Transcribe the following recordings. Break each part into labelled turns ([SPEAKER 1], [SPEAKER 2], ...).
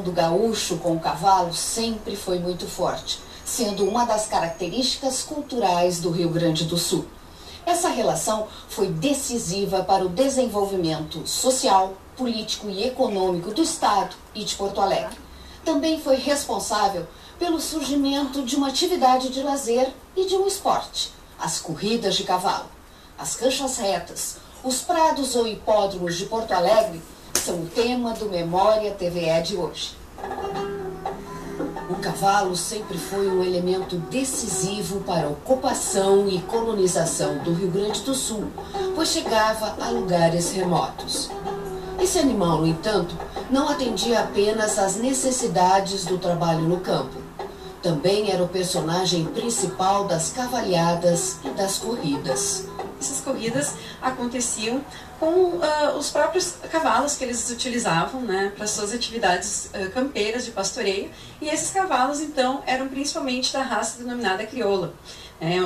[SPEAKER 1] do gaúcho com o cavalo sempre foi muito forte, sendo uma das características culturais do Rio Grande do Sul. Essa relação foi decisiva para o desenvolvimento social, político e econômico do Estado e de Porto Alegre. Também foi responsável pelo surgimento de uma atividade de lazer e de um esporte, as corridas de cavalo. As canchas retas, os prados ou hipódromos de Porto Alegre são o tema do Memória TVE de hoje. O cavalo sempre foi um elemento decisivo para a ocupação e colonização do Rio Grande do Sul, pois chegava a lugares remotos. Esse animal, no entanto, não atendia apenas às necessidades do trabalho no campo. Também era o personagem principal das cavalhadas e das corridas.
[SPEAKER 2] Essas corridas aconteciam com os próprios cavalos que eles utilizavam, né, para suas atividades campeiras de pastoreio, e esses cavalos então eram principalmente da raça denominada crioula.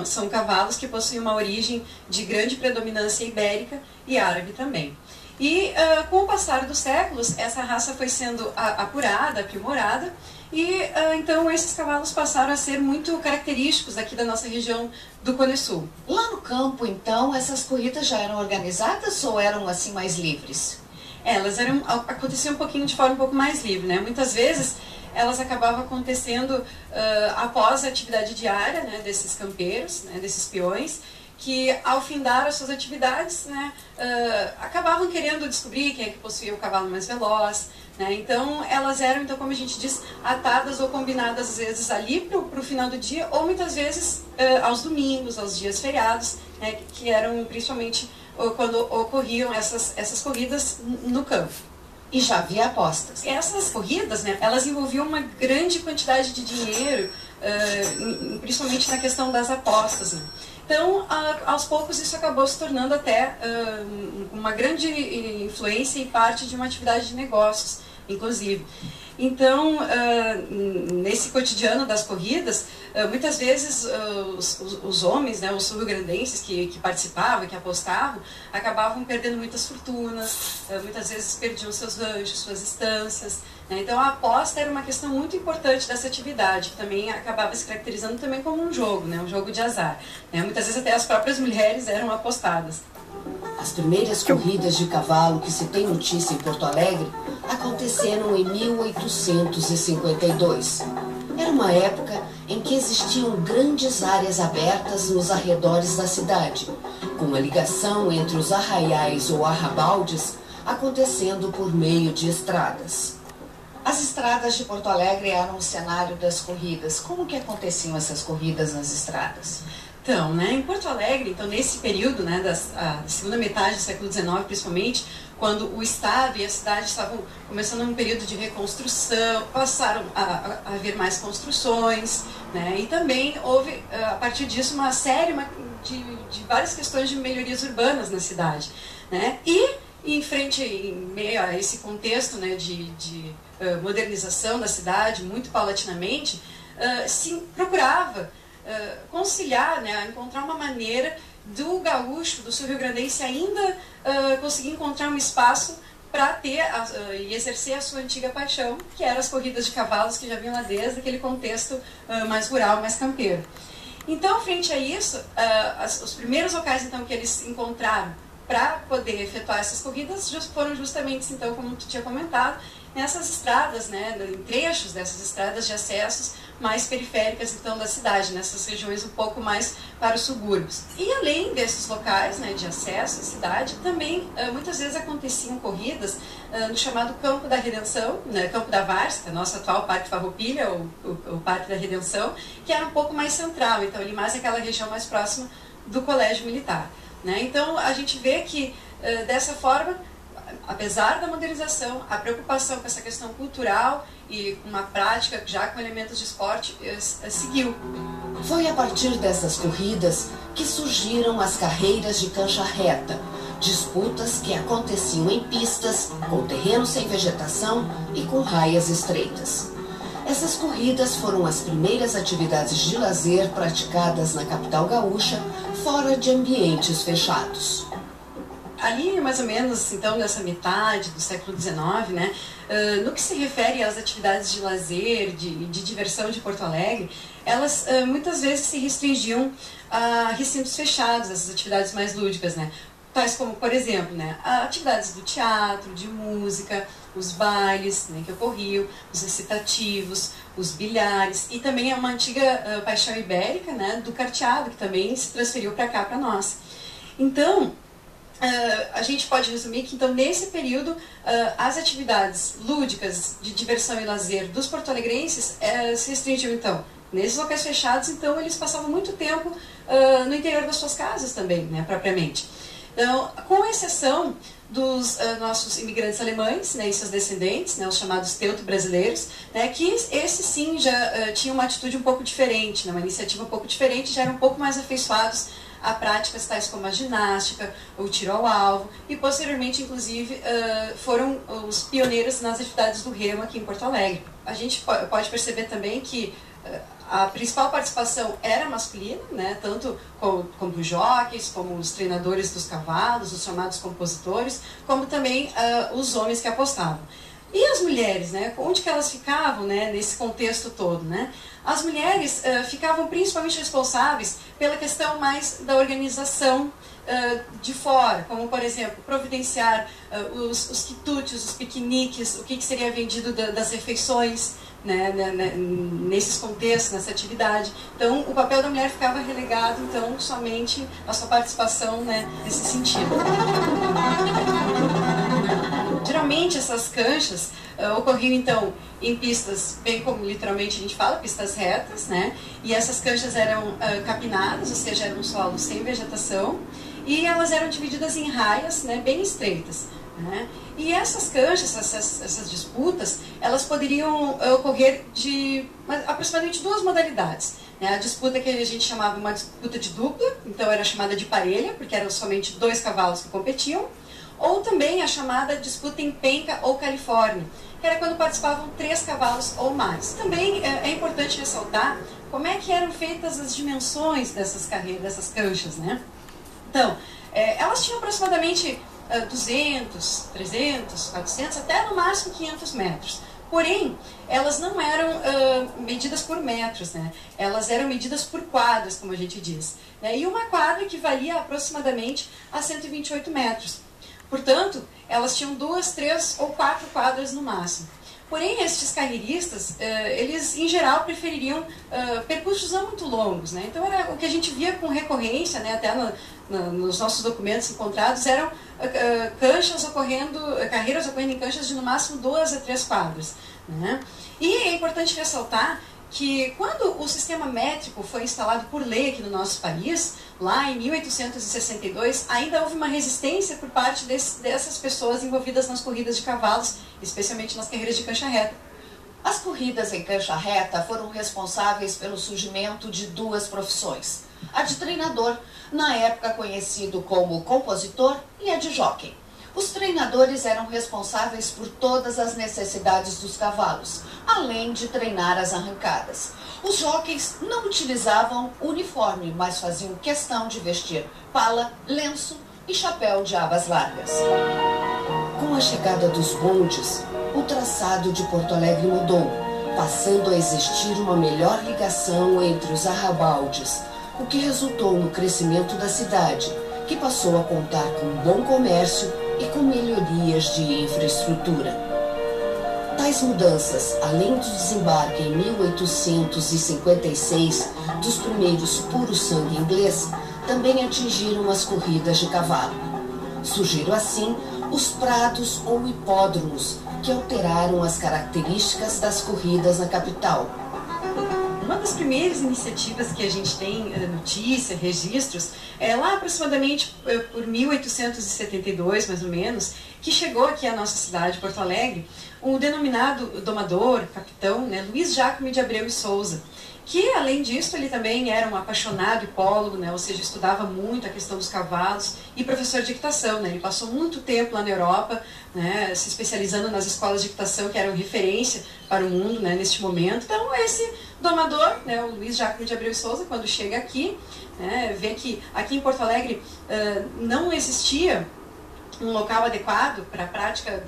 [SPEAKER 2] São cavalos que possuem uma origem de grande predominância ibérica e árabe também. E com o passar dos séculos, essa raça foi sendo apurada, aprimorada, e então esses cavalos passaram a ser muito característicos aqui da nossa região do Cone Sul.
[SPEAKER 1] Lá no campo, então, essas corridas já eram organizadas ou eram assim mais livres?
[SPEAKER 2] Elas aconteciam um pouquinho de forma um pouco mais livre, né? Muitas vezes elas acabavam acontecendo após a atividade diária, né, desses campeiros, né, desses peões, que ao findar as suas atividades, né, acabavam querendo descobrir quem é que possuía o cavalo mais veloz, né? Então elas eram, então, como a gente diz, atadas ou combinadas às vezes ali para o final do dia, ou muitas vezes aos domingos, aos dias feriados, né, que eram principalmente quando ocorriam essas corridas no campo.
[SPEAKER 1] E já havia apostas.
[SPEAKER 2] Essas corridas, né, elas envolviam uma grande quantidade de dinheiro, principalmente na questão das apostas, né? Então, aos poucos, isso acabou se tornando até uma grande influência e parte de uma atividade de negócios, inclusive. Então, nesse cotidiano das corridas, muitas vezes os homens, né, os sul-grandenses que participavam, que apostavam, acabavam perdendo muitas fortunas, muitas vezes perdiam seus ranchos, suas estâncias, né? Então a aposta era uma questão muito importante dessa atividade, que também acabava se caracterizando também como um jogo, né, um jogo de azar, né? Muitas vezes até as próprias mulheres eram apostadas.
[SPEAKER 1] As primeiras corridas de cavalo que se tem notícia em Porto Alegre aconteceram em 1852. Era uma época em que existiam grandes áreas abertas nos arredores da cidade, com uma ligação entre os arraiais ou arrabaldes acontecendo por meio de estradas. As estradas de Porto Alegre eram o cenário das corridas. Como que aconteciam essas corridas nas estradas?
[SPEAKER 2] Então, né, em Porto Alegre, então, nesse período, né, da segunda metade do século XIX, principalmente, quando o Estado e a cidade estavam começando um período de reconstrução, passaram a haver mais construções, né, e também houve, a partir disso, uma série de várias questões de melhorias urbanas na cidade, né, e em meio a esse contexto, né, de modernização da cidade, muito paulatinamente, se procurava conciliar, né, encontrar uma maneira do gaúcho, do sul-rio-grandense ainda conseguir encontrar um espaço para ter e exercer a sua antiga paixão, que eram as corridas de cavalos, que já vinham lá desde aquele contexto mais rural, mais campeiro. Então, frente a isso, os primeiros locais então que eles encontraram para poder efetuar essas corridas foram justamente, então, como tu tinha comentado, nessas estradas, né, em trechos dessas estradas de acessos mais periféricas, então, da cidade, nessas regiões um pouco mais para os subúrbios. E além desses locais, né, de acesso à cidade, também muitas vezes aconteciam corridas no chamado Campo da Redenção, né, Campo da Várzea, nosso atual Parque Farroupilha, o Parque da Redenção, que era um pouco mais central, então, ali mais aquela região mais próxima do Colégio Militar, né? Então, a gente vê que, dessa forma, apesar da modernização, a preocupação com essa questão cultural e uma prática já com elementos de esporte seguiu.
[SPEAKER 1] Foi a partir dessas corridas que surgiram as carreiras de cancha reta, disputas que aconteciam em pistas, com terreno sem vegetação e com raias estreitas. Essas corridas foram as primeiras atividades de lazer praticadas na capital gaúcha, fora de ambientes fechados.
[SPEAKER 2] ali mais ou menos, então, nessa metade do século XIX, né, no que se refere às atividades de lazer, de diversão de Porto Alegre, elas muitas vezes se restringiam a recintos fechados, essas atividades mais lúdicas, né, tais como, por exemplo, né, atividades do teatro, de música, os bailes, né, que ocorriam, os recitativos, os bilhares, e também uma antiga paixão ibérica, né, do carteado, que também se transferiu para cá, para nós. Então, a gente pode resumir que, então, nesse período, as atividades lúdicas de diversão e lazer dos porto-alegrenses se restringiam, então, nesses locais fechados. Então, eles passavam muito tempo no interior das suas casas também, né, propriamente. Então, com exceção dos nossos imigrantes alemães, né, e seus descendentes, né, os chamados teuto-brasileiros, né, que esses sim já tinham uma atitude um pouco diferente, né, uma iniciativa um pouco diferente, já eram um pouco mais afeiçoados a práticas tais como a ginástica, o tiro ao alvo, e posteriormente, inclusive, foram os pioneiros nas atividades do remo aqui em Porto Alegre. A gente pode perceber também que a principal participação era masculina, né, tanto como os jockeys, como os treinadores dos cavalos, os chamados compositores, como também os homens que apostavam. E as mulheres, né, onde que elas ficavam, né, nesse contexto todo, né? As mulheres ficavam principalmente responsáveis pela questão mais da organização de fora, como, por exemplo, providenciar os quitutes, os piqueniques, o que seria vendido das refeições, né, nesses contextos, nessa atividade. Então, o papel da mulher ficava relegado, então, somente a sua participação, né, nesse sentido. Geralmente, essas canchas ocorriam, então, em pistas, bem como literalmente a gente fala, pistas retas, né? E essas canchas eram capinadas, ou seja, eram solos sem vegetação, e elas eram divididas em raias, né, bem estreitas, né? E essas canchas, essas disputas, elas poderiam ocorrer de aproximadamente duas modalidades, né? A disputa que a gente chamava uma disputa de dupla, então era chamada de parelha, porque eram somente 2 cavalos que competiam, ou também a chamada disputa em penca ou Califórnia, que era quando participavam 3 cavalos ou mais. Também é importante ressaltar como é que eram feitas as dimensões dessas carreiras, dessas canchas, né? Então, elas tinham aproximadamente 200, 300, 400, até no máximo 500 metros. Porém, elas não eram medidas por metros, né? Elas eram medidas por quadras, como a gente diz, né? E uma quadra equivalia aproximadamente a 128 metros. Portanto, elas tinham 2, 3 ou 4 quadras no máximo. Porém, estes carreiristas, eles em geral prefeririam percursos não muito longos, né? Então, era o que a gente via com recorrência, né? Até nos nossos documentos encontrados, eram carreiras ocorrendo em canchas de no máximo 2 a 3 quadras, né? E é importante ressaltar que quando o sistema métrico foi instalado por lei aqui no nosso país, lá em 1862, ainda houve uma resistência por parte dessas pessoas envolvidas nas corridas de cavalos, especialmente nas carreiras de cancha reta.
[SPEAKER 1] As corridas em cancha reta foram responsáveis pelo surgimento de 2 profissões. A de treinador, na época conhecido como compositor, e a de jockey. Os treinadores eram responsáveis por todas as necessidades dos cavalos, além de treinar as arrancadas. Os jockeys não utilizavam uniforme, mas faziam questão de vestir pala, lenço e chapéu de abas largas. Com a chegada dos bondes, o traçado de Porto Alegre mudou, passando a existir uma melhor ligação entre os arrabaldes, o que resultou no crescimento da cidade, que passou a contar com bom comércio e com melhorias de infraestrutura. Tais mudanças, além do desembarque em 1856 dos primeiros puro-sangue inglês, também atingiram as corridas de cavalo. Surgiram assim os prados ou hipódromos, que alteraram as características das corridas na capital.
[SPEAKER 2] Uma das primeiras iniciativas que a gente tem notícia, registros, é lá aproximadamente por 1872, mais ou menos, que chegou aqui à nossa cidade, Porto Alegre, o denominado domador, capitão, né, Luiz Jacome de Abreu e Souza, que, além disso, ele também era um apaixonado hipólogo, né, ou seja, estudava muito a questão dos cavalos, e professor de equitação, né, ele passou muito tempo lá na Europa, né, se especializando nas escolas de equitação que eram referência para o mundo, né, neste momento. Então, esse domador, né, o Luiz Jacome de Abreu e Souza, quando chega aqui, né, vê que aqui em Porto Alegre não existia um local adequado para a prática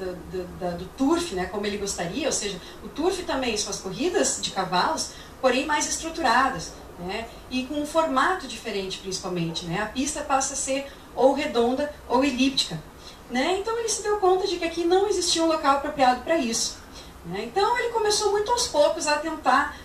[SPEAKER 2] do turf, né, como ele gostaria, ou seja, o turf também são as corridas de cavalos, porém mais estruturadas, né, e com um formato diferente principalmente, né, a pista passa a ser ou redonda ou elíptica, né, então ele se deu conta de que aqui não existia um local apropriado para isso. Então ele começou muito aos poucos a tentar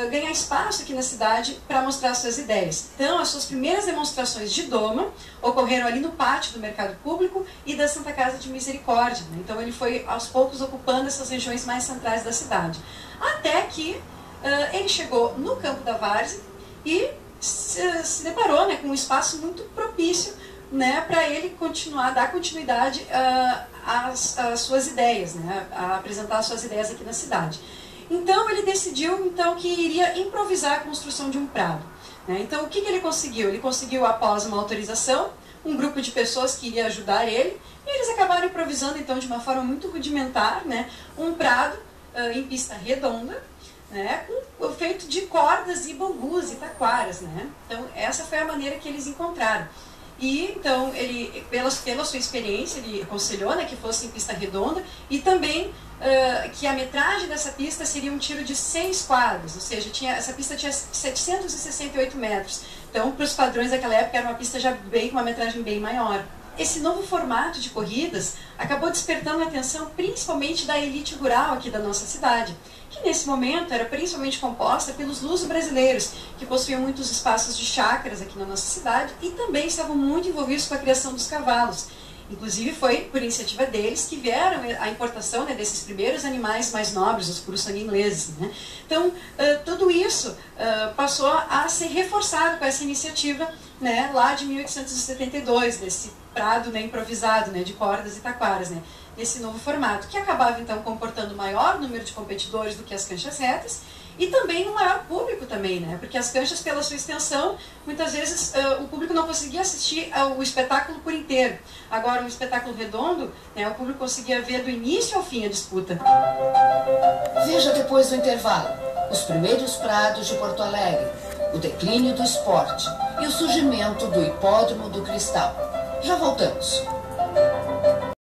[SPEAKER 2] ganhar espaço aqui na cidade para mostrar suas ideias. Então as suas primeiras demonstrações de doma ocorreram ali no pátio do Mercado Público e da Santa Casa de Misericórdia. Então ele foi aos poucos ocupando essas regiões mais centrais da cidade. Até que ele chegou no Campo da Várzea e se deparou, né, com um espaço muito propício, né, para ele dar continuidade às suas ideias, né, a apresentar as suas ideias aqui na cidade. Então ele decidiu que iria improvisar a construção de um prado. Né? Então o que ele conseguiu? Ele conseguiu, após uma autorização, um grupo de pessoas que iria ajudar ele, e eles acabaram improvisando então de uma forma muito rudimentar, né, um prado em pista redonda, né, feito de cordas e bambus e taquaras. Né? Então essa foi a maneira que eles encontraram. E então ele, pela sua experiência, ele aconselhou, né, que fosse em pista redonda e também que a metragem dessa pista seria um tiro de 6 quadras, ou seja, essa pista tinha 768 metros. Então, para os padrões daquela época, era uma pista já com uma metragem bem maior. Esse novo formato de corridas acabou despertando a atenção principalmente da elite rural aqui da nossa cidade, que nesse momento era principalmente composta pelos luso-brasileiros, que possuíam muitos espaços de chácaras aqui na nossa cidade e também estavam muito envolvidos com a criação dos cavalos. Inclusive foi por iniciativa deles que vieram a importação, né, desses primeiros animais mais nobres, os puro-sangue ingleses. Né? Então, tudo isso passou a ser reforçado com essa iniciativa, né, lá de 1872, desse prado, né, improvisado, né, de cordas e taquaras, né, nesse novo formato, que acabava então comportando maior número de competidores do que as canchas retas, e também um maior público também, né? Porque as canchas, pela sua extensão, muitas vezes o público não conseguia assistir ao espetáculo por inteiro. Agora, um espetáculo redondo, né, o público conseguia ver do início ao fim a disputa.
[SPEAKER 1] Veja depois do intervalo os primeiros prados de Porto Alegre, o declínio do esporte e o surgimento do Hipódromo do Cristal. Já voltamos.